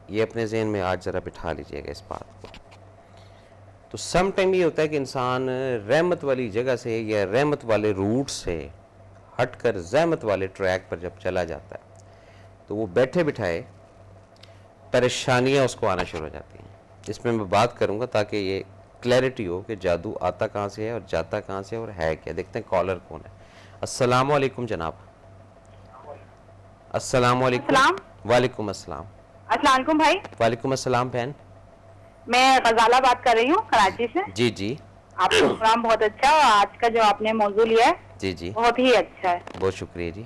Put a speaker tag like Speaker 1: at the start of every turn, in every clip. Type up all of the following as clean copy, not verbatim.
Speaker 1: یہ اپنے ذہن میں آج ذرا بٹھا لیجئے گا اس بات کو. تو سم ٹائم یہ ہوتا ہے کہ انسان رحمت والی جگہ سے یا رحمت والے روٹ سے ہٹ کر زحمت والے ٹریک پر جب چلا جاتا ہے تو وہ بیٹھے بٹھائے پریشانیاں اس کو آنا شروع ہو جاتی ہیں. اس میں بات کروں گا تاکہ یہ کلیئرٹی ہو کہ جادو آتا کہاں سے ہے اور جاتا کہاں سے اور ہے کیا. دیکھتے ہیں کالر کون ہے. السلام علیکم جناب. السلام علیکم. وعلیکم السلام.
Speaker 2: السلام علیکم بھائی.
Speaker 1: وعلیکم السلام بہن.
Speaker 2: میں غزالہ بات کر رہی ہوں کراچی سے.
Speaker 1: جی جی.
Speaker 2: آپ کا پروگرام بہت اچھا ہے اور آج کا جو آپ نے موضوع لیا ہے
Speaker 1: جی جی
Speaker 2: بہت ہی اچھا ہے.
Speaker 1: بہت شکریہ جی.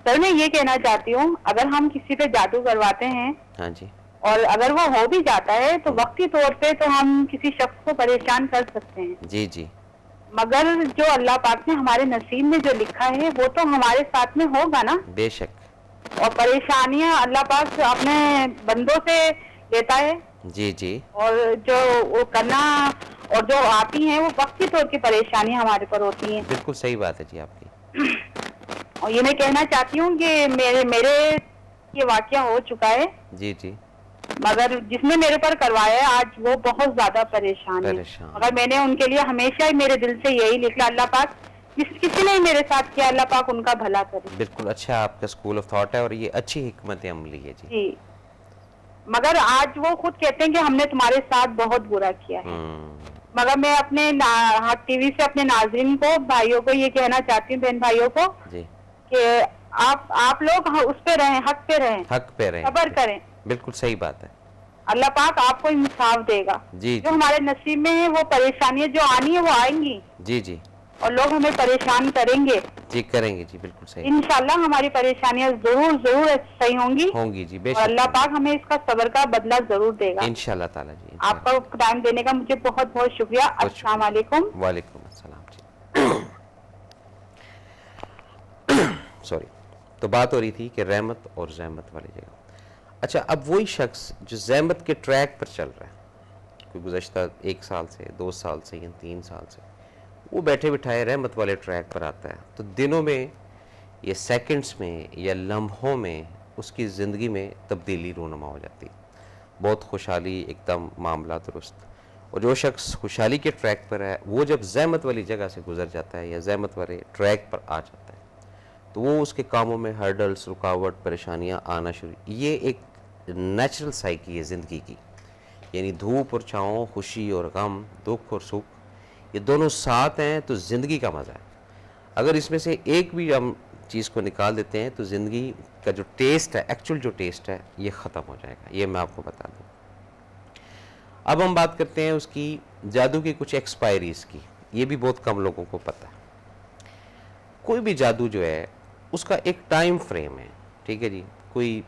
Speaker 2: سر میں یہ کہنا چاہتی ہوں اگر ہم کسی پہ جادو کرواتے ہیں
Speaker 1: ہاں جی
Speaker 2: اور اگر وہ ہو بھی جاتا ہے تو وقتی طور پہ تو ہم کسی شخص کو پریشان کر سکتے ہیں.
Speaker 1: جی جی.
Speaker 2: مگر جو اللہ پاک نے ہمارے نصیب میں جو لکھا ہے وہ تو ہمارے ساتھ میں ہوگا نا.
Speaker 1: بے شک.
Speaker 2: اور پریشانیاں اللہ پاک اپنے بندوں سے لیتا ہے.
Speaker 1: جی جی.
Speaker 2: اور جو وہ کرنا اور جو آتی ہیں وہ وقتی طور کی پریشانیاں ہمارے پر ہوتی ہیں.
Speaker 1: بالکل صحیح بات ہے جی آپ کی.
Speaker 2: اور یہ میں کہنا چاہتی ہوں کہ میرے یہ واقعہ ہو چکا ہے.
Speaker 1: جی جی.
Speaker 2: مگر جس نے میرے پر کروایا ہے آج وہ بہت زیادہ پریشان ہے. مگر میں نے ان کے لیے ہمیشہ ہی میرے دل سے یہی نکلا اللہ پاک کسی نے میرے ساتھ کیا اللہ پاک ان کا بھلا کرے.
Speaker 1: بالکل اچھا آپ کا اسکول آف تھاٹ ہے اور یہ اچھی حکمت عملی ہے جی.
Speaker 2: جی. مگر آج وہ خود کہتے ہیں کہ ہم نے تمہارے ساتھ بہت برا کیا ہے. مگر میں اپنے ہاٹ ٹی وی سے اپنے ناظرین کو بھائیوں کو یہ کہنا چاہتی ہوں بہن بھائیوں کو کہ آپ لوگ اس پہ رہیں حق پہ رہیں صبر کریں.
Speaker 1: بالکل صحیح بات ہے.
Speaker 2: اللہ پاک آپ کو انصاف دے گا. جو ہمارے نصیب میں ہے وہ پریشانیاں جو آنی ہے وہ آئیں گی.
Speaker 1: جی جی.
Speaker 2: اور لوگ ہمیں پریشان کریں گے.
Speaker 1: جی کریں گے جی. بالکل صحیح.
Speaker 2: انشاءاللہ ہماری پریشانیاں ضرور صحیح ہوں گی
Speaker 1: جی. بے شک.
Speaker 2: اور اللہ پاک ہمیں اس کا صبر کا بدلہ ضرور دے گا
Speaker 1: انشاءاللہ تعالی جی.
Speaker 2: آپ کا ٹائم دینے کا مجھے بہت بہت شکریہ. السلام علیکم.
Speaker 1: وعلیکم السلام جی. سوری. تو بات ہو رہی تھی کہ رحمت اور زحمت والی جگہ. اچھا اب وہی شخص جو زحمت کے ٹریک پر چل رہا ہے کوئی گزشتہ 1 سال سے 2 سال سے یا 3 سال سے وہ بیٹھے بٹھائے رحمت والے ٹریک پر آتا ہے تو دنوں میں یا سیکنڈز میں یا لمحوں میں اس کی زندگی میں تبدیلی رونما ہو جاتی. بہت خوشحالی ایک دم معاملات درست. اور جو شخص خوشحالی کے ٹریک پر ہے وہ جب زحمت والی جگہ سے گزر جاتا ہے یا زحمت والے ٹریک پر آ جاتا ہے تو وہ اس کے کاموں میں ہرڈلز رکاوٹ پریشانیاں آنا شروع. یہ ایک نیچرل سائیکی ہے زندگی کی. یعنی دھوپ اور چھاؤں خوشی اور غم دکھ اور سکھ یہ دونوں ساتھ ہیں تو زندگی کا مزہ ہے. اگر اس میں سے ایک بھی ہم چیز کو نکال دیتے ہیں تو زندگی کا جو ٹیسٹ ہے ایکچول جو ٹیسٹ ہے یہ ختم ہو جائے گا. یہ میں آپ کو بتا دوں. اب ہم بات کرتے ہیں اس کی جادو کی کچھ ایکسپائریز کی. یہ بھی بہت کم لوگوں کو پتہ ہے. کوئی بھی جادو جو ہے اس کا ایک ٹائم فریم ہے. ٹھیک ہے جی. کوئی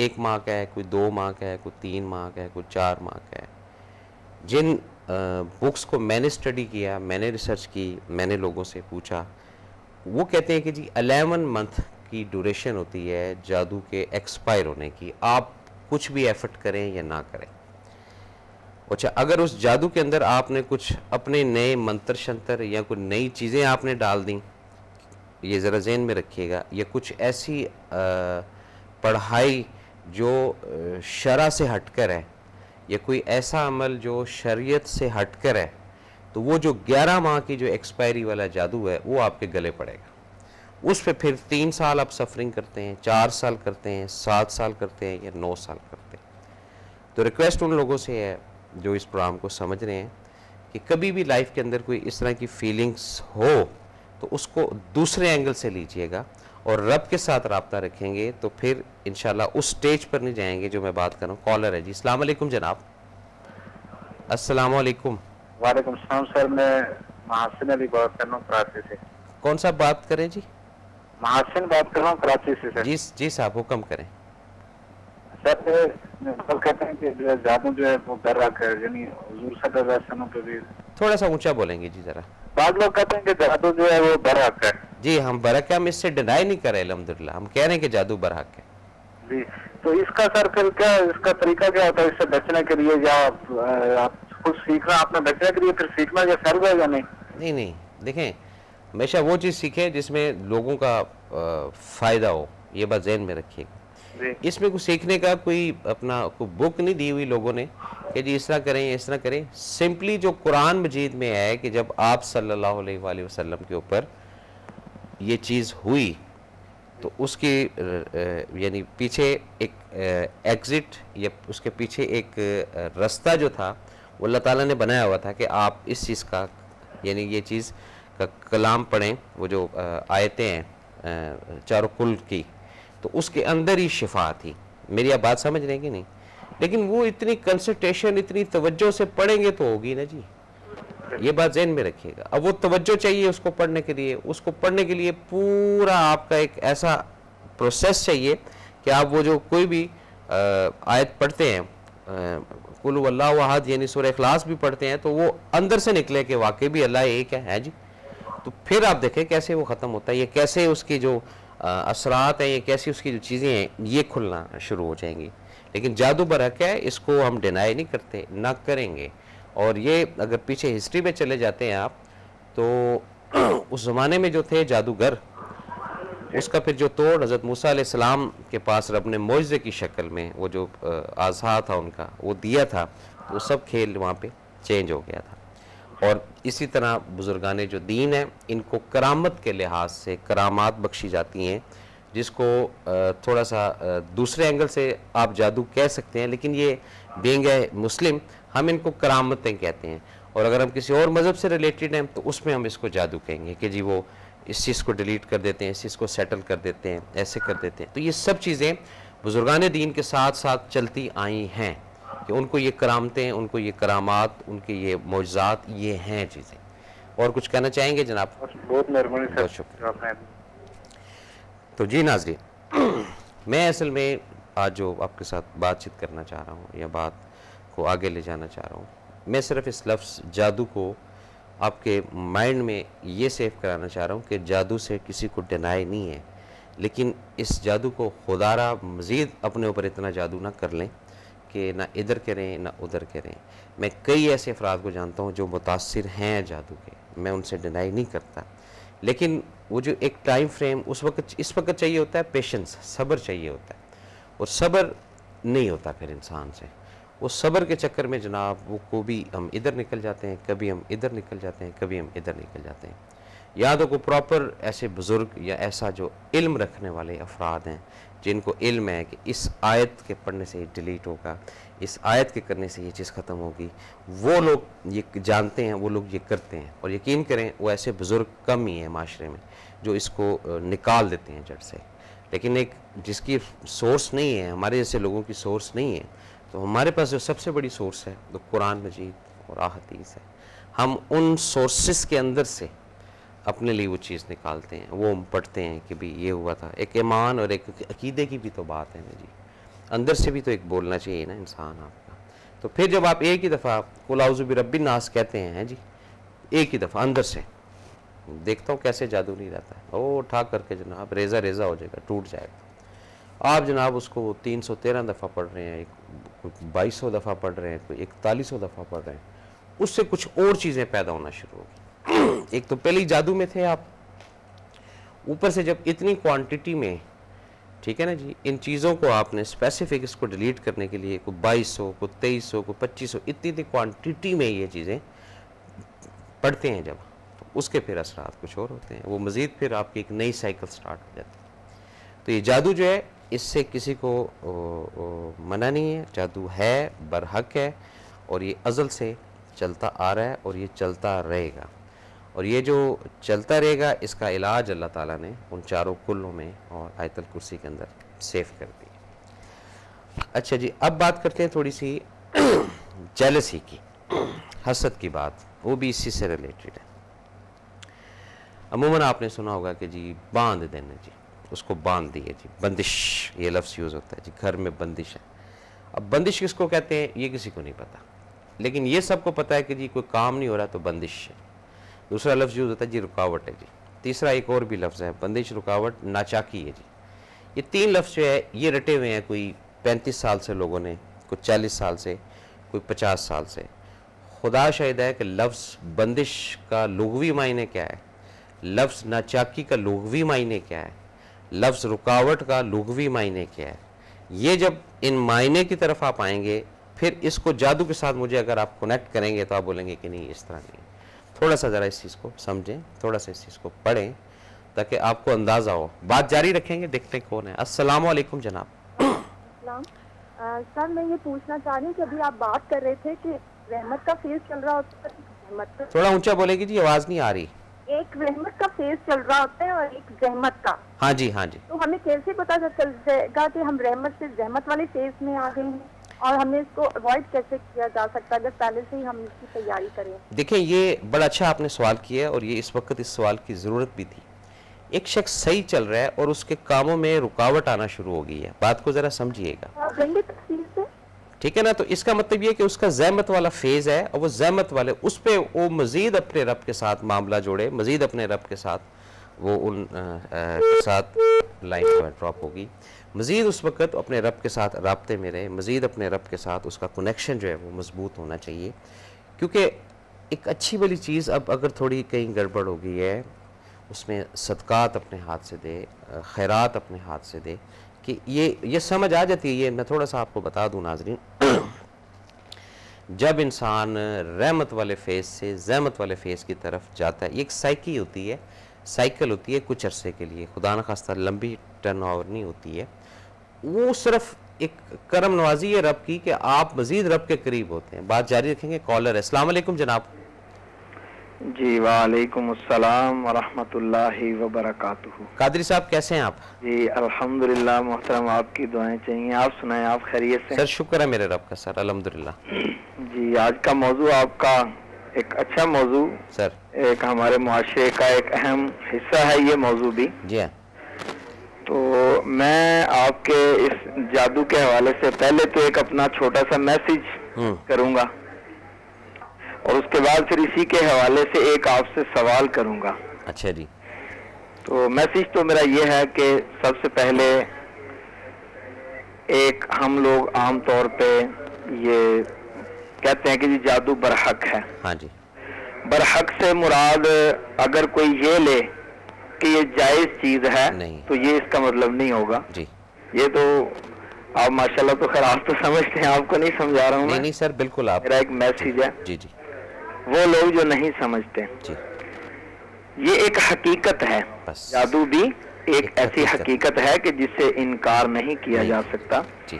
Speaker 1: 1 ماہ کا ہے کوئی 2 ماہ کا ہے کوئی 3 ماہ کا ہے کوئی 4 ماہ کا ہے. جن بکس کو میں نے اسٹڈی کیا میں نے ریسرچ کی میں نے لوگوں سے پوچھا وہ کہتے ہیں کہ جی 11 منتھ کی ڈیوریشن ہوتی ہے جادو کے ایکسپائر ہونے کی. آپ کچھ بھی ایفرٹ کریں یا نہ کریں. اچھا اگر اس جادو کے اندر آپ نے کچھ اپنے نئے منتر شنتر یا کوئی نئی چیزیں آپ نے ڈال دیں یہ ذرا ذہن میں رکھیے گا یا کچھ ایسی پڑھائی جو شرع سے ہٹ کر ہے یا کوئی ایسا عمل جو شریعت سے ہٹ کر ہے تو وہ جو 11 ماہ کی جو ایکسپائری والا جادو ہے وہ آپ کے گلے پڑے گا. اس پہ پھر 3 سال آپ سفرنگ کرتے ہیں 4 سال کرتے ہیں 7 سال کرتے ہیں یا 9 سال کرتے ہیں. تو ریکویسٹ ان لوگوں سے ہے جو اس پروگرام کو سمجھ رہے ہیں کہ کبھی بھی لائف کے اندر کوئی اس طرح کی فیلنگز ہو تو اس کو دوسرے اینگل سے لیجئے گا اور رب کے ساتھ رابطہ رکھیں گے تو پھر انشاءاللہ اس سٹیج پر نہیں جائیں گے جو میں بات کر رہا ہوں. کالر ہے جی. السلام علیکم جناب. السلام علیکم.
Speaker 3: وعلیکم السلام سر. میں محسن علی بات کر رہا ہوں کراچی سے.
Speaker 1: کون صاحب بات کریں جی؟
Speaker 3: محسن بات کر رہا ہوں کراچی سے سر.
Speaker 1: جی صاحب حکم کریں.
Speaker 3: سر کہتے ہیں کہ جادو جو ہے وہ برحق ہے یعنی حضور صلی اللہ علیہ وسلم پہ بھی.
Speaker 1: تھوڑا سا اونچا بولیں گے جی ذرا.
Speaker 3: بعض لوگ کہتے ہیں کہ جادو جو ہے وہ برحق ہے.
Speaker 1: جی ہم برحق ہے. ہم اس سے ڈینائی نہیں کر رہے الحمدللہ. ہم کہہ رہے ہیں کہ جادو برحق ہے.
Speaker 3: جی تو اس کا سر پھر کیا اس کا طریقہ کیا ہوتا ہے اس سے بچنے کے لیے یا آپ کچھ سیکھنا آپ نے بچنے کے لیے پھر سیکھنا یا فرض ہے یا نہیں؟
Speaker 1: نہیں دیکھیں ہمیشہ وہ چیز سیکھیں جس میں لوگوں کا فائدہ ہو. یہ بات ذہن میں رکھیے گا. اس میں کوئی سیکھنے کا کوئی اپنا کوئی بک نہیں دی ہوئی لوگوں نے کہ جی اس طرح کریں اس طرح کریں. سمپلی جو قرآن مجید میں ہے کہ جب آپ صلی اللہ علیہ وآلہ وسلم کے اوپر یہ چیز ہوئی تو اس کی یعنی پیچھے ایک ایگزٹ یا اس کے پیچھے ایک رستہ جو تھا وہ اللہ تعالیٰ نے بنایا ہوا تھا کہ آپ اس چیز کا یعنی یہ چیز کا کلام پڑھیں, وہ جو آیتیں ہیں چاروں کل کی, تو اس کے اندر ہی شفا تھی. میری آپ بات سمجھ رہے ہیں کہ نہیں؟ لیکن وہ اتنی کنسنٹریشن اتنی توجہ سے پڑھیں گے تو ہوگی نا جی, یہ بات ذہن میں رکھیے گا. اب وہ توجہ چاہیے اس کو پڑھنے کے لیے, اس کو پڑھنے کے لیے پورا آپ کا ایک ایسا پروسیس چاہیے کہ آپ وہ جو کوئی بھی آیت پڑھتے ہیں قل هو اللہ احد یعنی سورہ اخلاص بھی پڑھتے ہیں تو وہ اندر سے نکلے کہ واقعی بھی اللہ ایک ہے جی. تو پھر آپ دیکھیں کیسے وہ ختم ہوتا ہے, یہ کیسے اس کی جو اثرات ہیں, یہ کیسی اس کی جو چیزیں ہیں یہ کھلنا شروع ہو جائیں گی. لیکن جادو برحق ہے, اس کو ہم ڈینائی نہیں کرتے, نہ کریں گے. اور یہ اگر پیچھے ہسٹری میں چلے جاتے ہیں آپ تو اس زمانے میں جو تھے جادوگر, اس کا پھر جو توڑ حضرت موسیٰ علیہ السلام کے پاس رب نے معجزے کی شکل میں وہ جو عصا تھا ان کا وہ دیا تھا, تو سب کھیل وہاں پہ چینج ہو گیا تھا. اور اسی طرح بزرگان جو دین ہیں ان کو کرامت کے لحاظ سے کرامات بخشی جاتی ہیں, جس کو تھوڑا سا دوسرے اینگل سے آپ جادو کہہ سکتے ہیں, لیکن یہ بینگ اے مسلم ہم ان کو کرامتیں کہتے ہیں. اور اگر ہم کسی اور مذہب سے ریلیٹڈ ہیں تو اس میں ہم اس کو جادو کہیں گے کہ جی وہ اس چیز کو ڈیلیٹ کر دیتے ہیں, اس چیز کو سیٹل کر دیتے ہیں, ایسے کر دیتے ہیں. تو یہ سب چیزیں بزرگان دین کے ساتھ ساتھ چلتی آئی ہیں کہ ان کو یہ کرامتیں, ان کو یہ کرامات, ان کے یہ معجزات یہ ہیں چیزیں. اور کچھ کہنا چاہیں گے جناب؟
Speaker 3: بہت مہربانی سر,
Speaker 1: بہت شکریہ. تو جی ناظرین, میں اصل میں آج جو آپ کے ساتھ بات چیت کرنا چاہ رہا ہوں یا بات کو آگے لے جانا چاہ رہا ہوں, میں صرف اس لفظ جادو کو آپ کے مائنڈ میں یہ سیو کرانا چاہ رہا ہوں کہ جادو سے کسی کو ڈینائی نہیں ہے, لیکن اس جادو کو خدا را مزید اپنے اوپر اتنا جادو نہ کر لیں کہ نہ ادھر کریں نہ ادھر کریں. میں کئی ایسے افراد کو جانتا ہوں جو متاثر ہیں جادو کے, میں ان سے ڈینائی نہیں کرتا, لیکن وہ جو ایک ٹائم فریم اس وقت چاہیے ہوتا ہے, پیشنس, صبر چاہیے ہوتا ہے, اور صبر نہیں ہوتا پھر انسان سے. وہ صبر کے چکر میں جناب وہ کبھی ہم ادھر نکل جاتے ہیں, کبھی ہم ادھر نکل جاتے ہیں, کبھی ہم ادھر نکل جاتے ہیں. یا تو کوئی پراپر ایسے بزرگ یا ایسا جو علم رکھنے والے افراد ہیں جن کو علم ہے کہ اس آیت کے پڑھنے سے یہ ڈیلیٹ ہوگا, اس آیت کے کرنے سے یہ چیز ختم ہوگی, وہ لوگ یہ جانتے ہیں, وہ لوگ یہ کرتے ہیں. اور یقین کریں وہ ایسے بزرگ کم ہی ہیں معاشرے میں جو اس کو نکال دیتے ہیں جڑ سے. لیکن ایک جس کی سورس نہیں ہے, ہمارے جیسے لوگوں کی سورس نہیں ہے, تو ہمارے پاس جو سب سے بڑی سورس ہے وہ قرآن مجید اور احادیث ہے. ہم ان سورسز کے اندر سے اپنے لیے وہ چیز نکالتے ہیں, وہ ہم پڑھتے ہیں کہ بھی یہ ہوا تھا. ایک ایمان اور ایک عقیدے کی بھی تو بات ہے نا جی, اندر سے بھی تو ایک بولنا چاہیے نا انسان آپ کا. تو پھر جب آپ ایک ہی دفعہ قل اعوذ برب الناس کہتے ہیں جی, ایک ہی دفعہ اندر سے, دیکھتا ہوں کیسے جادو نہیں رہتا ہے, وہ اٹھا کر کے جناب ریزہ ریزہ ہو جائے گا, ٹوٹ جائے گا. آپ جناب اس کو 313 دفعہ پڑھ رہے ہیں, 2200 دفعہ پڑھ رہے ہیں, کوئی 4100 دفعہ پڑھ رہے ہیں, اس سے کچھ اور چیزیں پیدا ہونا شروع ہوگی. ایک تو پہلے جادو میں تھے آپ, اوپر سے جب اتنی کوانٹٹی میں, ٹھیک ہے نا جی, ان چیزوں کو آپ نے اسپیسیفک اس کو ڈیلیٹ کرنے کے لیے کوئی 2200 کوئی 2300 کوئی 2500 اتنی کوانٹٹی میں یہ چیزیں پڑھتے ہیں جب, تو اس کے پھر اثرات کچھ اور ہوتے ہیں. وہ مزید پھر آپ کی ایک نئی سائیکل سٹارٹ ہو جاتی ہے. تو یہ جادو جو ہے اس سے کسی کو منع نہیں ہے, جادو ہے, برحق ہے, اور یہ ازل سے چلتا آ رہا ہے اور یہ چلتا رہے گا. اور یہ جو چلتا رہے گا اس کا علاج اللہ تعالیٰ نے ان چاروں کلوں میں اور آیت الکرسی کے اندر سیف کر دی. اچھا جی, اب بات کرتے ہیں تھوڑی سی جیلسی کی, حسد کی بات, وہ بھی اسی سے ریلیٹڈ ہے. عموماً آپ نے سنا ہوگا کہ جی باندھ دینا, جی اس کو باندھ دیے, جی بندش یہ لفظ یوز ہوتا ہے, جی گھر میں بندش ہے. اب بندش کس کو کہتے ہیں یہ کسی کو نہیں پتا, لیکن یہ سب کو پتا ہے کہ جی کوئی کام نہیں ہو رہا تو بندش ہے. دوسرا لفظ یوز ہوتا ہے جی رکاوٹ ہے, جی تیسرا ایک اور بھی لفظ ہے بندش, رکاوٹ, ناچاکی ہے. جی یہ 3 لفظ جو ہے یہ رٹے ہوئے ہیں کوئی 35 سال سے لوگوں نے, کوئی 40 سال سے, کوئی 50 سال سے. خدا شاہد ہے کہ لفظ بندش کا لغوی معنی کیا ہے, لفظ ناچاکی کا لغوی معنی کیا ہے, لفظ رکاوٹ کا لغوی معنی کیا ہے, یہ جب ان معنی کی طرف آپ آئیں گے پھر اس کو جادو کے ساتھ مجھے اگر آپ کنیکٹ کریں گے تو آپ بولیں گے کہ نہیں اس طرح نہیں. تھوڑا سا ذرا اس چیز کو سمجھیں, تھوڑا سا اس چیز کو پڑھیں تاکہ آپ کو اندازہ ہو. بات جاری رکھیں گے, دیکھتے ہیں کون ہے. السلام علیکم جناب.
Speaker 4: السلام. سر میں یہ پوچھنا چاہ رہی ہوں کہ ابھی آپ بات کر رہے تھے کہ رحمت کا فیز چل رہا ہوتا ہے,
Speaker 1: تھوڑا اونچا بولے گی جی, آواز نہیں آ رہی.
Speaker 4: ایک رحمت کا فیز چل رہا ہوتا ہے اور ایک زحمت کا.
Speaker 1: ہاں جی ہاں جی.
Speaker 4: تو ہمیں کیسے پتا چل جائے گا کہ ہم رحمت سے زحمت والے فیز میں آ گئے ہیں, اور ہمیں اس کو اوائڈ کیسے کیا جا سکتا ہے اگر پہلے سے ہی ہم اس کی تیاری کریں؟
Speaker 1: دیکھیں یہ بڑا اچھا آپ نے سوال کیا ہے, اور یہ اس وقت اس سوال کی ضرورت بھی تھی. ایک شخص صحیح چل رہا ہے اور اس کے کاموں میں رکاوٹ آنا شروع ہو گئی ہے, بات کو ذرا سمجھیے گا, ٹھیک ہے نا. تو اس کا مطلب یہ کہ اس کا زحمت والا فیز ہے, اور وہ زحمت والے اس پہ وہ مزید اپنے رب کے ساتھ معاملہ جوڑے, مزید اپنے رب کے ساتھ وہ ان کے ساتھ لائن ڈراپ ہوگی, مزید اس وقت اپنے رب کے ساتھ رابطے میں رہے, مزید اپنے رب کے ساتھ اس کا کنیکشن جو ہے وہ مضبوط ہونا چاہیے. کیونکہ ایک اچھی والی چیز اب اگر تھوڑی کہیں گڑبڑ ہو گئی ہے, اس میں صدقات اپنے ہاتھ سے دے, خیرات اپنے ہاتھ سے دے, کہ یہ سمجھ آ جاتی ہے. یہ میں تھوڑا سا آپ کو بتا دوں ناظرین, جب انسان رحمت والے فیز سے زحمت والے فیز کی طرف جاتا ہے, یہ ایک سائیکل ہوتی ہے کچھ عرصے کے لیے, خدا نخواستہ لمبی ٹرن اوور نہیں ہوتی ہے. وہ صرف ایک کرم نوازی ہے رب کی کہ آپ مزید رب کے قریب ہوتے ہیں. بات جاری رکھیں گے. کالر ہے. السلام علیکم جناب.
Speaker 3: جی وعلیکم السلام ورحمۃ اللہ وبرکاتہ.
Speaker 1: قادری صاحب کیسے ہیں آپ؟
Speaker 3: جی الحمدللہ محترم, آپ کی دعائیں چاہیے. آپ سنائیں, آپ خیریت سے؟
Speaker 1: سر شکر ہے میرے رب کا سر, الحمدللہ.
Speaker 3: جی آج کا موضوع آپ کا ایک اچھا موضوع
Speaker 1: سر,
Speaker 3: ایک ہمارے معاشرے کا ایک اہم حصہ ہے یہ موضوع بھی.
Speaker 1: جی ہاں.
Speaker 3: تو میں آپ کے اس جادو کے حوالے سے پہلے تو ایک اپنا چھوٹا سا میسج کروں گا, اور اس کے بعد پھر اسی کے حوالے سے ایک آپ سے سوال کروں گا.
Speaker 1: اچھا جی.
Speaker 3: تو میسج تو میرا یہ ہے کہ سب سے پہلے ایک ہم لوگ عام طور پہ یہ کہتے ہیں کہ جی جادو برحق ہے.
Speaker 1: ہاں جی.
Speaker 3: برحق سے مراد اگر کوئی یہ لے کہ یہ جائز چیز ہے تو یہ اس کا مطلب نہیں ہوگا.
Speaker 1: جی
Speaker 3: یہ تو آپ ماشاءاللہ تو خیر آپ تو سمجھتے ہیں, آپ کو نہیں سمجھا رہا ہوں.
Speaker 1: نہیں سر بالکل, آپ
Speaker 3: میرا ایک میسج ہے.
Speaker 1: جی جی.
Speaker 3: وہ لوگ جو نہیں سمجھتے,
Speaker 1: جی
Speaker 3: یہ ایک حقیقت ہے. جادو بھی ایک ایسی حقیقت ہے کہ جس سے انکار نہیں کیا جا سکتا.
Speaker 1: جی.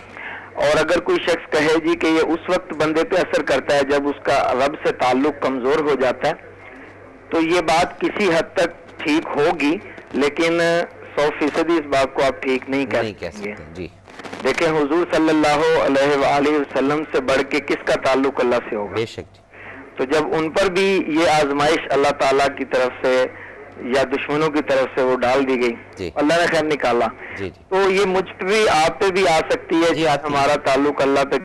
Speaker 3: اور اگر کوئی شخص کہے جی کہ یہ اس وقت بندے پہ اثر کرتا ہے جب اس کا رب سے تعلق کمزور ہو جاتا ہے, تو یہ بات کسی حد تک ٹھیک ہوگی, لیکن 100% اس بات کو آپ ٹھیک نہیں کہہ سکتے.
Speaker 1: جی
Speaker 3: دیکھیں حضور صلی اللہ علیہ وآلہ وسلم سے بڑھ کے کس کا تعلق اللہ سے ہوگا؟
Speaker 1: بے شک.
Speaker 3: تو جب ان پر بھی یہ آزمائش اللہ تعالیٰ کی طرف سے یا دشمنوں کی طرف سے وہ ڈال دی گئی, اللہ نے خیر نکالا, تو یہ مجھ پہ بھی آپ پہ بھی آ سکتی ہے. ہمارا تعلق اللہ پہ